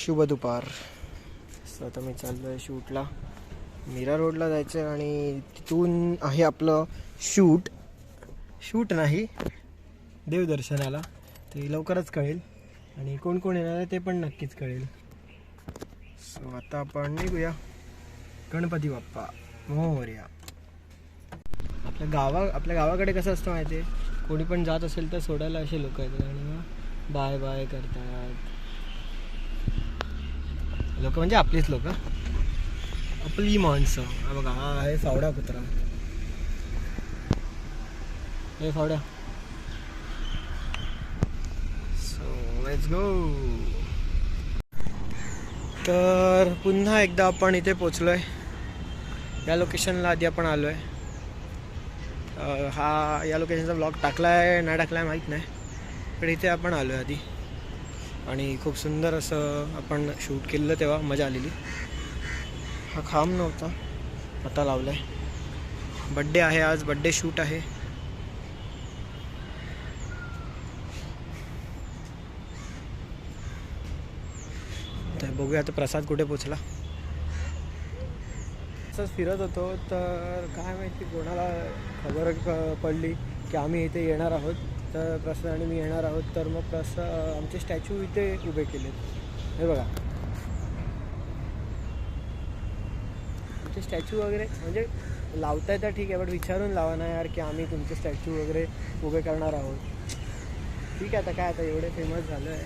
शुभ दुपार. सो आता मी चाललो आहे शूटला. मीरा रोडला जायचं आहे आणि तिथून आहे आपलं शूट नाही देवदर्शनाला. ते लवकरच कळेल आणि कोण कोण येणार आहे ते पण नक्कीच कळेल. सो आता आपण निघूया. गणपती बाप्पा मोरया. आपल्या गावाकडे कसं असतं माहिती आहे, कोणी पण जात असेल तर सोडायला असे लोक येतात आणि मग बाय बाय करतात. लोक म्हणजे आपलीच लोक, आपली माणसं. हा बघा, हा आहे फावडा कुत्रा. हे फावड्या. So let's go. तर पुन्हा एकदा आपण इथे पोचलोय. या लोकेशनला आधी आपण आलोय. या लोकेशनचा ब्लॉग टाकलाय नाही टाकलाय माहीत नाही, पण इथे आपण आलोय आधी आणि खूप सुंदर असं आपण शूट केलेलं, तेव्हा मजा आलेली. हा खांब नव्हता, आता लावलाय. बड्डे आहे आज, बड्डे शूट आहे. तर बघूया आता प्रसाद कुठे पोचला. असंच फिरत होतो तर काय माहिती कोणाला खबर पडली की आम्ही इथे येणार आहोत, तर प्रसाद आणि मी येणार आहोत. तर मग आमचे स्टॅच्यू इथे उभे केलेत. हे बघा, आमचे स्टॅच्यू वगैरे म्हणजे लावताय तर ठीक आहे, बट विचारून लावा ना यार की आम्ही तुमचे स्टॅच्यू वगैरे उभे करणार आहोत. ठीक आहे, आता काय, आता एवढे फेमस झालं आहे.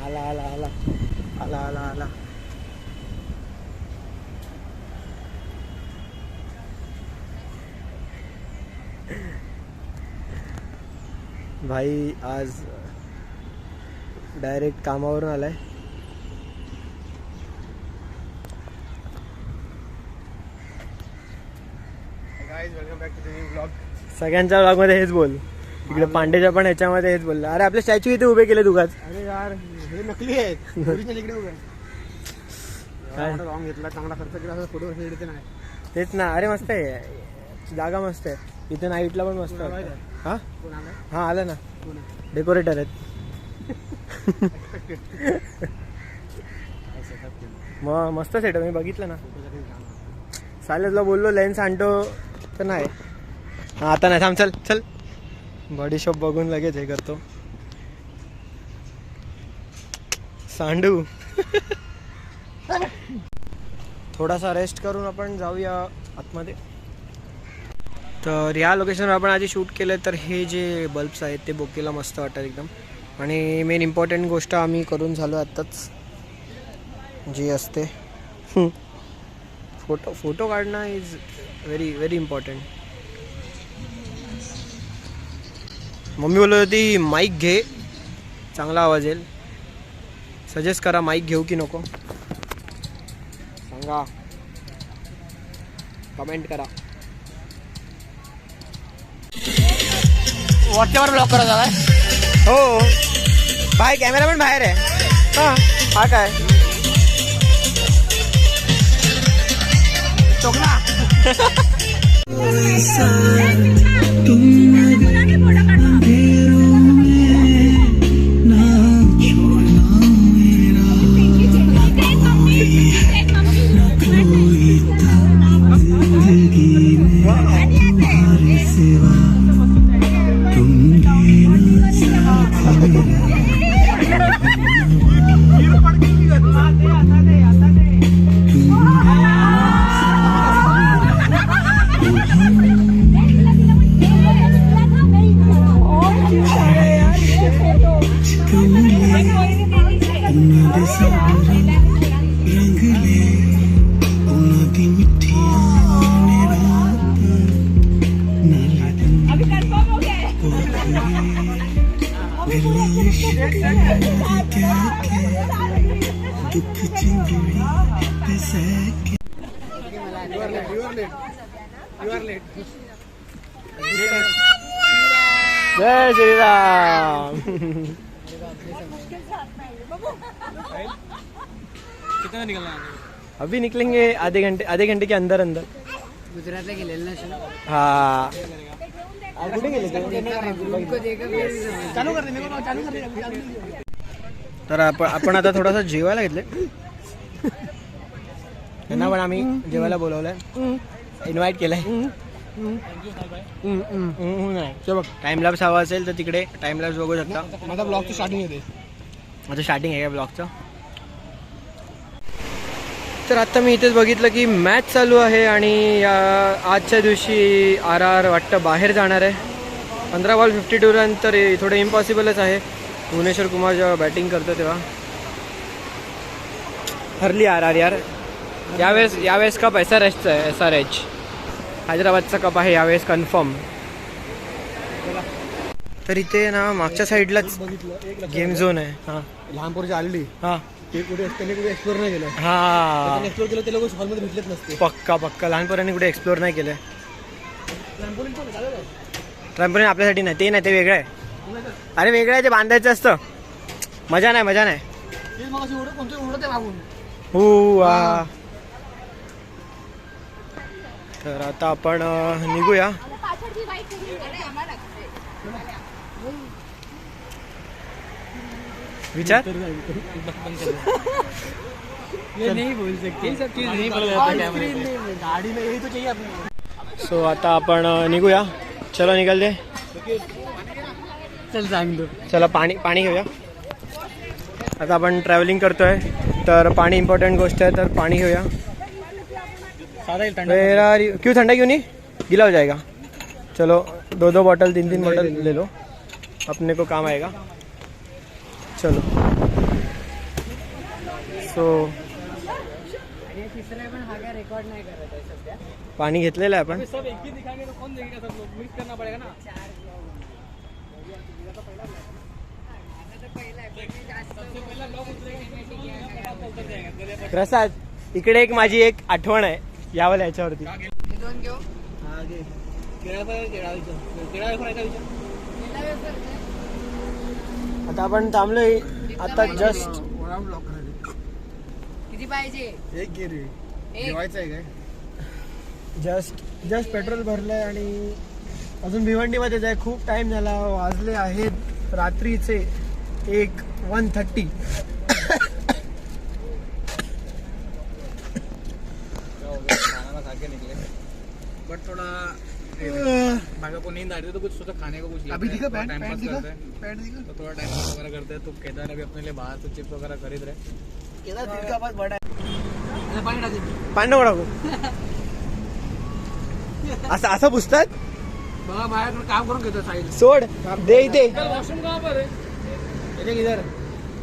आला आला आला आला आला आला. भाई आज डायरेक्ट कामावरून आलाय. Welcome back to the new blog. सगळ्यांच्या ब्लॉगमध्ये हेच बोल. इकडे पांडेच्या पण ह्याच्यामध्ये हेच बोलला. अरे आपले स्टॅच्यू इथे उभे केले तुगाच. अरे यार हे नकली आहेत, ओरिजिनल इकडे उभे. काय रॉंग घेतला, चांगला खर्च केला, फोटो इथे नाही. तेच ना. अरे मस्त आहे जागा, मस्त आहे इथे. नाईटला पण मस्त आहे. हा हा आलं ना, डेकोरेटर आहेत. मग मस्त सेटअप मी बघितलं ना. सायलेजला बोललो लेन्स आणतो तर नाही. हा आता नाही, थांब, चल चल. बॉडी शॉप बघून लगेच हे करतो. सांडू. थोडासा रेस्ट करून आपण जाऊया आतमध्ये. तर या लोकेशनवर आपण आधी शूट केलं. तर हे जे बल्ब्स आहेत ते बोकेला मस्त वाटतात एकदम. आणि मेन इम्पॉर्टंट गोष्ट आम्ही करून झालो आत्ताच, जी असते फोटो काढणं is very very important. Mummy बोलत होती माईक घे, चांगला आवाज येईल. सजेस्ट करा माईक घेऊ की नको, सांगा, कमेंट करा. व्हॉट्सअपवर ब्लॉक करत आलाय. हो बाय, कॅमेरामॅन बाहेर आहे. हां हा काय टोकला. जय श्रीराम. कितना निकलना है? अभी निकलेंगे आधे घंटे के अंदर अंदर. गुजरातला गेलेलं ना. हाँ कुठे गेले? चालू कर दे. तर आपण आता थोडासा जेवायला घेतले. त्यांना पण आम्ही जेवायला बोलवलंय, इन्व्हाइट केलंय. चलो टाइम लॅप्स हवा असेल तर तिकडे टाइम लॅप्स बघू शकता. माझा ब्लॉगची स्टार्टिंग येते. माझं स्टार्टिंग आहे का ब्लॉगचं. तर आता मी इथेच बघितलं की मॅच चालू आहे आणि आजच्या दिवशी RR वाटतं बाहेर जाणार आहे. 15 बॉल 52 रन, तर थोडं इम्पॉसिबलच आहे. भुवनेश्वर कुमार जेव्हा बॅटिंग करतो तेव्हा हरली RR यार. यावेळेस कप SRHचा आहे. SRH हैदराबादचा कप आहे यावेळेस कन्फर्म. तर इथे ना मागच्या साईडलाच गेम झोन आहे. हां लहान पोरची आलेली. हां ते कुठे एक्सप्लोर नाही केलं. हां एक्सप्लोर केलं ते लोक हॉलमध्ये भेटलेच नसते. पक्का लहानपणाने कुठे एक्सप्लोर नाही केलं. ट्रॅम्पोलिन आपल्यासाठी नाही, ते नाही, ते वेगळं आहे. अरे वेगळं आहे, ते बांधायचं असतं. मजा नाही. हो. तर आता आपण निघूया. विचार सो आता आपण निघूया. चलो निघाल दे. चल सांग. चला पाणी घेऊया. आता आपण ट्रॅव्हलिंग करतोय तर पाणी इम्पॉर्टंट गोष्ट आहे, तर पाणी घेऊया. क्यों ठंडा क्यों नहीं, गीला हो जाएगा. चलो 2 बॉटल 3 बॉटल ले लो, अपने को काम आएगा. चलो सो पाणी घेतलेलं आहे आपण. प्रसाद इकडे एक माझी एक आठवण आहे यावाला याच्यावरती. आता आपण थांबलोय आता जस्ट. किती पाहिजे? एक गिरी जेवायचं आहे काय? जस्ट पेट्रोल भरलंय आणि अजून भिवंडीमध्येच आहे. खूप टाइम झाला, वाजले आहेत रात्रीचे 1:30. बट थोड़ा भागा को नींद आ रही है तो कुछ सोचा खाने को कुछ अभी दिखा टाइम पास करते हैं तो थोड़ा टाइम पास वगैरह करते हैं. तो केदार अभी अपने लिए बाहर तो चिप्स वगैरह खरीद रहे. केदार दिल का पास बड़ा है. पाणी नको टाकू. असं पुसतात. बघा बाहेर काम करून घेतो साहिल. सोड दे इथे. वॉशरूम कहाँ पर है? इधर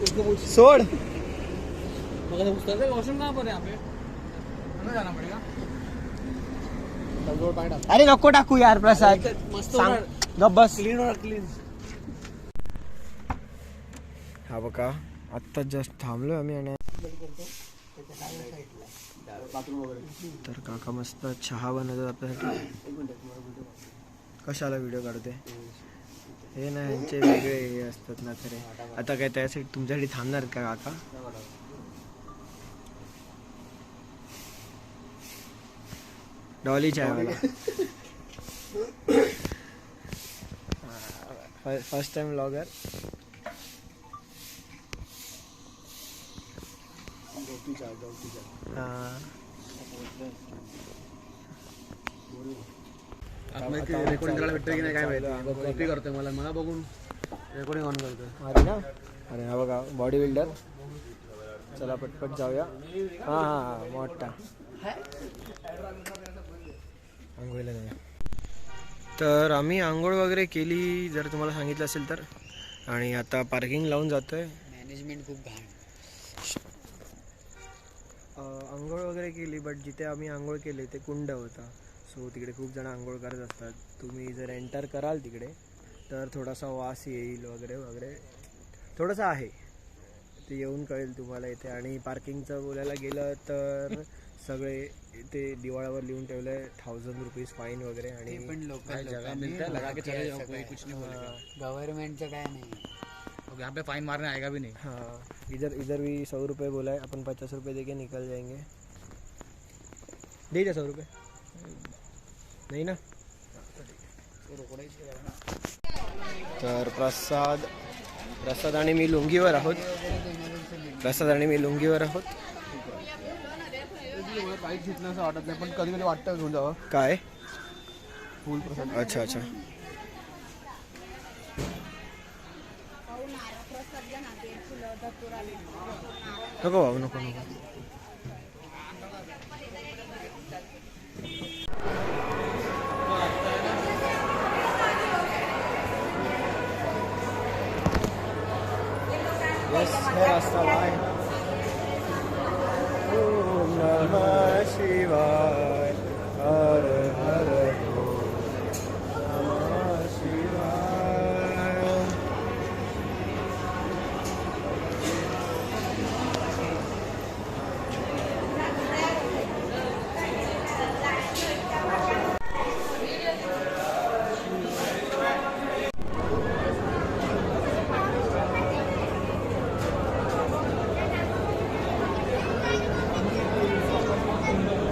उसको पूछ. सोड. मगर पूछता है वॉशरूम कहाँ पर है? यहाँ पे हमें जाना पड़ेगा. अरे नको टाकू यार प्रसाद. मस्त गप बस. क्लीन. हा बघा आत्ता जस्ट थांबलोय आम्ही आणि तर काका मस्त चहा बनवतात आपल्यासाठी. कशाला व्हिडिओ काढते हे ना, यांचे वेगळे हे असतात ना खरे. आता काय त्यासाठी तुमच्यासाठी थांबणार का काका? डॉली चाय वाला. First time vlogger. रेकॉर्डिंग करायला भेटतोय की नाही काय माहिती. कॉपी करतोय मला बघून रेकॉर्डिंग ऑन करतोय. अरे ना, अरे हा बघा बॉडी बिल्डर. चला पटपट जाऊया. हां मोठा आंघोळीला जाऊया. तर आम्ही आंघोळ वगैरे केली जर तुम्हाला सांगितलं असेल तर. आणि आता पार्किंग लावून जातोय. मॅनेजमेंट खूप घाण. आंघोळ वगैरे केली, बट जिथे आम्ही आंघोळ केली ते कुंड होता. सो तिकडे खूप जण आंघोळ करत असतात. तुम्ही जर एंटर कराल तिकडे तर थोडासा वास येईल वगैरे थोडंसं आहे, ते येऊन कळेल तुम्हाला इथे. आणि पार्किंगचं बोलायला गेलं तर सगळे ते दिवाळावर लिहून ठेवलं आहे 1000 रुपीज फाईन वगैरे. आणि पण लोकल गव्हर्नमेंटचं काय नाही. यहाँ पे फाइन मारने आएगा भी नहीं. हाँ इधर भी 100 रुपये बोला है. अपन 50 रुपये देके निकल जाएंगे. दे दे 100 रुपये नहीं ना. तर प्रसाद आणि मी लुंगीवर आहोत. प्रसाद आणि मी लुंगीवर आहोत. काहीच घेतलं असं वाटत नाही, पण कधी कधी वाटतं घेऊन जावं. काय फुल प्रसाद. अच्छा अच्छा. नको भाऊ नको नको. ओम नमः शिवाय. हर हर नमः शिवाय.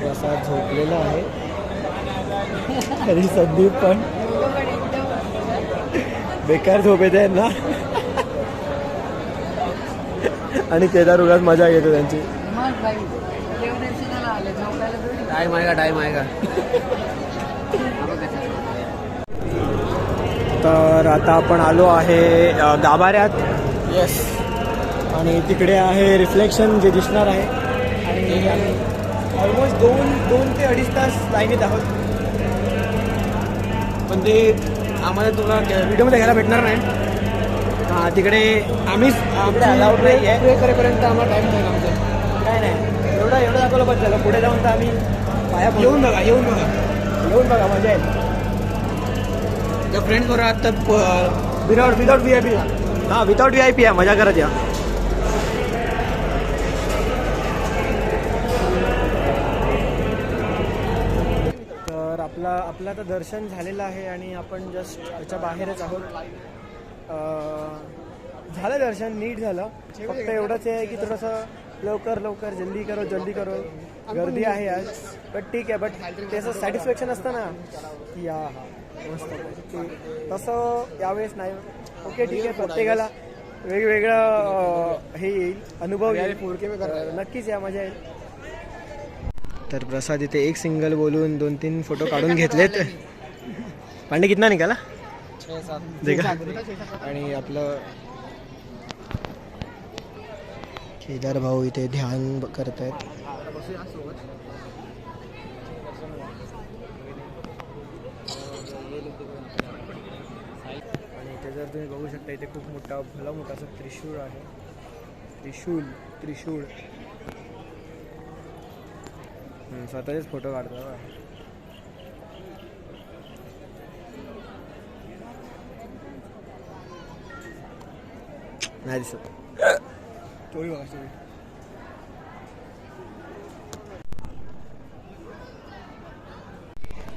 प्रसाद झोपलेला आहे आणि संदीप पण बेकार झोप येते ना. आणि केदार उगाच मजा घेतो त्यांची. टाइम आहे का तर आता आपण आलो आहे गाभाऱ्यात. येस. आणि तिकडे आहे रिफ्लेक्शन जे दिसणार आहे. आणि ऑलमोस्ट दोन ते 2.5 तास लाईनीत आहोत. पण ते आम्हाला तुला व्हिडिओमध्ये घ्यायला भेटणार नाही. हां तिकडे आम्हीच आपल्या अलाउड नाही आहे. प्रे करेपर्यंत आम्हाला टाइम नाही आमचं. काय नाही एवढं दाखवलं बस झालं. पुढे जाऊन तर आम्ही पाया येऊन बघा मजा येईल. त्या फ्रेंड्स बरोबर आता विदाउट VIP. हां विदाउट VIP आहे. मजा करत या. तर आपलं आता दर्शन झालेलं आहे आणि आपण जस्ट याच्या बाहेरच आहोत. झालं दर्शन नीट झालं. फक्त एवढंच आहे की थोडंसं लवकर जल्दी करो. गर्दी आहे आज बट ठीक आहे. बट त्याचं सॅटिस्फॅक्शन असतं ना की हा मस्त ते तसं यावेळेस नाही. ओके ठीक आहे. प्रत्येकाला वेगवेगळं हे येईल अनुभव येईल. नक्कीच या मजा येईल. तर प्रसाद इथे एक सिंगल बोलून 2-3 फोटो काढून घेतलेत. पांडे कितना निघाला 6-7. आणि आपलं केदार भाऊ इथे ध्यान करत आहेत. आणि इथे जर तुम्ही बघू शकता इथे खूप भला मोठा असं त्रिशूळ आहे. त्रिशूळ स्वतःचेच फोटो काढतो. नाही दिसत. स्टोरी बघा स्टोरी.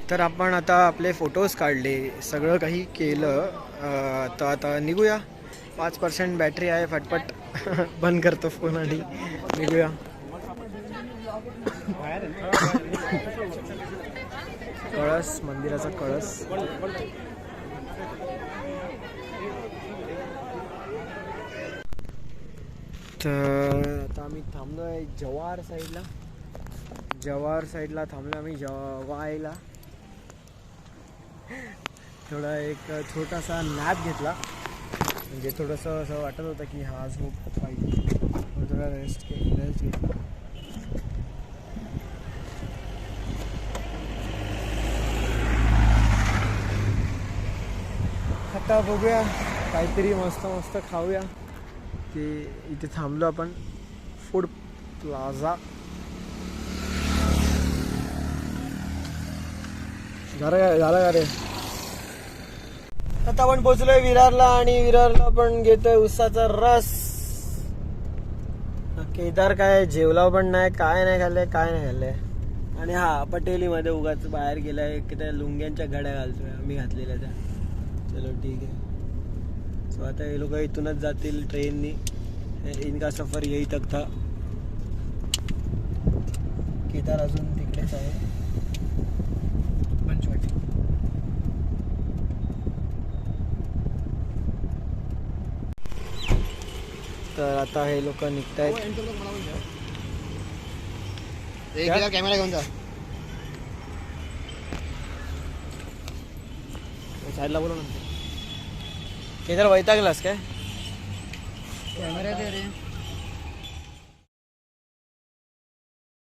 तर आपण आता आपले फोटोज काढले सगळं काही केलं. तर आता निघूया. 5% बॅटरी आहे. फटफट बंद करतो फोन आणि निघूया. कळस मंदिराचा कळस. तर आता आम्ही थांबलो आहे जवार साईडला थांबलो आम्ही जेवायला. थोडा एक छोटासा नॅप घेतला. म्हणजे थोडंसं असं वाटत होतं की हा झोप पाहिजे. थोडा रेस्ट घेतला. आता बघूया काहीतरी मस्त खाऊया. की इथे थांबलो आपण फूड प्लाझा. झालं का रे. आता आपण पोचलोय विरारला आणि विरारला आपण घेतोय उसाचा रस. केदार काय जेवला पण नाही. काय नाही खाल्लंय. आणि हा पटेलीमध्ये उगाच बाहेर गेलाय की त्या लुंग्यांच्या घड्या घालतोय आम्ही घातलेल्या त्या. चलो ठीक आहे. सो आता हे लोक इथूनच जातील ट्रेननी. इनका सफर यही तक था. केदार अजून तिकडेच आहे. पंचवटी. तर आता हे लोक निघतायत. कॅमेरा घेऊन जा. साईडला बोलू नंतर. केदार वैतागलास काय? कॅमेरा दे रे.